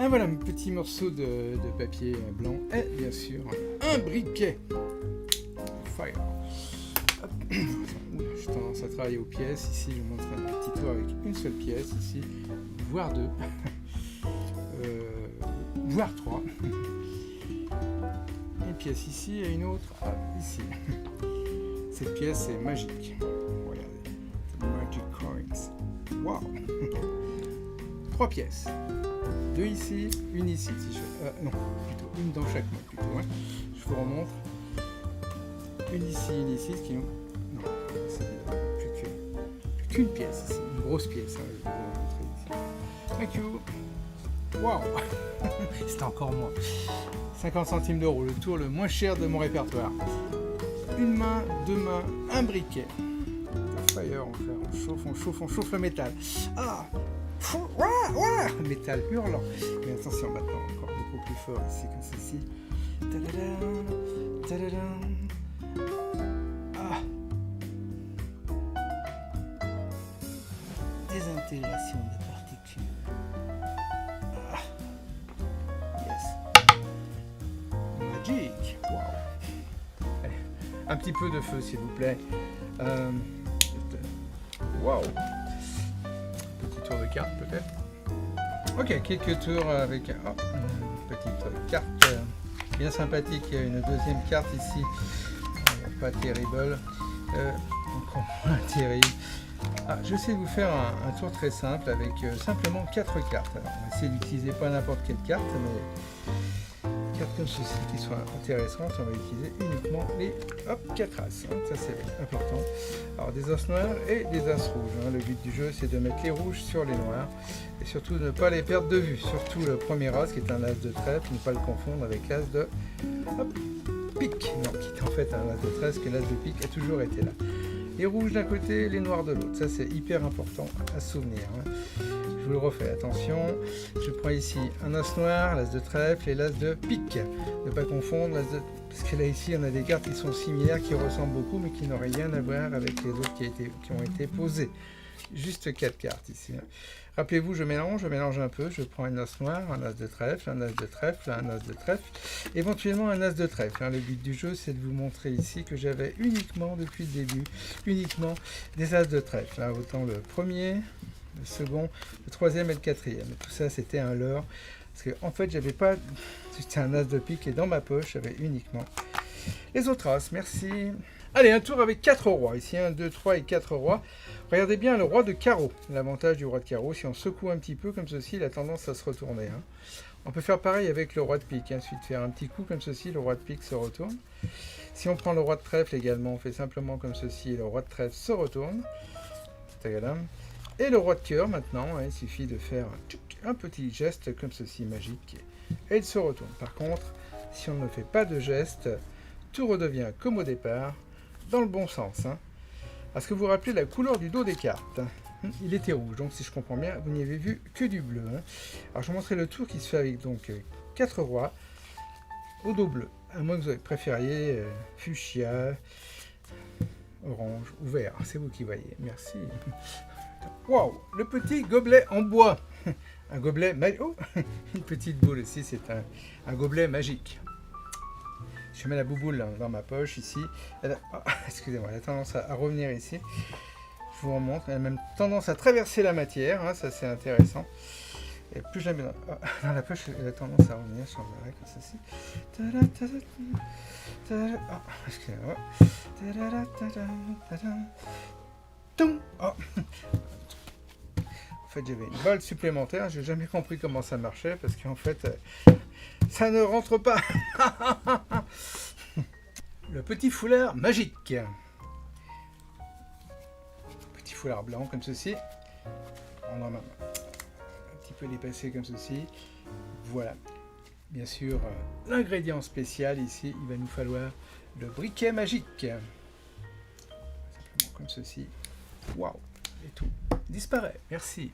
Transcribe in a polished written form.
Ah voilà, un petit morceau de papier blanc et bien sûr un briquet. Fire. Hop. J'ai tendance à travailler aux pièces. Ici, je vous montre un petit tour avec une seule pièce ici, voire deux, voire trois. Une pièce ici et une autre ici. Cette pièce est magique. Regardez, Magic Coins. Wow. Trois pièces. Deux ici, une ici. Si non, plutôt une dans chaque main. Plutôt, hein. Je vous remontre. Une ici, ce qui nous... Non, c'est plus qu'une pièce ici. Une grosse pièce. Hein, je vais vous montrer ici. Thank you. Wow. C'était encore moins. 50 centimes d'euros, le tour le moins cher de mon répertoire. Une main, deux mains, un briquet. Fire, on chauffe le métal. Ah, le métal hurlant. Mais attention maintenant, encore beaucoup plus fort ici, comme ceci. Tadadam, tadadam. Ah. Désintégration des particules. Ah. Yes. Magic. Wow. Allez, un petit peu de feu, s'il vous plaît. Wow. Petit tour de carte, peut-être. Ok, quelques tours avec une petite carte bien sympathique. Il y a une deuxième carte ici. Pas terrible. Encore moins terrible. Je vais essayer de vous faire un tour très simple avec simplement 4 cartes. Alors, on va essayer d'utiliser pas n'importe quelle carte, mais cartes comme ceci qui soient intéressantes. On va utiliser uniquement les 4 as. Hein, ça c'est important. Alors des as noirs et des as rouges. Hein. Le but du jeu c'est de mettre les rouges sur les noirs et surtout de ne pas les perdre de vue. Surtout le premier as qui est un as de trèfle, ne pas le confondre avec l'as de pique. Non, qui est en fait un as de trèfle, que l'as de pique a toujours été là. Les rouges d'un côté, les noirs de l'autre. Ça c'est hyper important à se souvenir. Hein. Je vous le refais, attention, je prends ici un as noir, l'as de trèfle et l'as de pique. Ne pas confondre, parce que là ici on a des cartes qui sont similaires, qui ressemblent beaucoup, mais qui n'ont rien à voir avec les autres qui ont été posées. Juste 4 cartes ici. Rappelez-vous, je mélange un peu, je prends un as noir, un as de trèfle, un as de trèfle, un as de trèfle, éventuellement un as de trèfle. Le but du jeu, c'est de vous montrer ici que j'avais uniquement, depuis le début, uniquement des as de trèfle. Autant le premier, le second, le troisième et le quatrième. Tout ça, c'était un leurre. Parce qu'en fait, j'avais pas... C'était un as de pique et dans ma poche, j'avais uniquement les autres as. Merci. Allez, un tour avec 4 rois. Ici, 1, 2, 3 et 4 rois. Regardez bien le roi de carreau. L'avantage du roi de carreau, si on secoue un petit peu comme ceci, il a tendance à se retourner. Hein. On peut faire pareil avec le roi de pique. Hein. Ensuite, faire un petit coup comme ceci, le roi de pique se retourne. Si on prend le roi de trèfle également, on fait simplement comme ceci, le roi de trèfle se retourne. Et le roi de cœur, maintenant, il suffit de faire un petit geste comme ceci, magique, et il se retourne. Par contre, si on ne fait pas de geste, tout redevient comme au départ, dans le bon sens. Hein. Est-ce que vous vous rappelez la couleur du dos des cartes? Il était rouge, donc si je comprends bien, vous n'y avez vu que du bleu. Hein. Alors je vous montrerai le tour qui se fait avec donc 4 rois au dos bleu. À moins que vous préfériez fuchsia, orange ou vert. C'est vous qui voyez. Merci. Waouh, le petit gobelet en bois. Un gobelet magique. Oh, une petite boule aussi, c'est un gobelet magique. Je mets la bouboule dans ma poche ici. Excusez-moi, elle a tendance à revenir ici. Je vous remontre. Elle a même tendance à traverser la matière. Hein, ça, c'est intéressant. Et plus je la mets dans la poche, elle a tendance à revenir sur le rack, comme ceci. Excusez-moi. En fait, j'avais une balle supplémentaire. J'ai jamais compris comment ça marchait parce qu'en fait, ça ne rentre pas. Le petit foulard magique. Petit foulard blanc comme ceci. On en a un petit peu dépassé comme ceci. Voilà. Bien sûr, l'ingrédient spécial ici, il va nous falloir le briquet magique. Simplement comme ceci. Waouh. Et tout disparaît. Merci.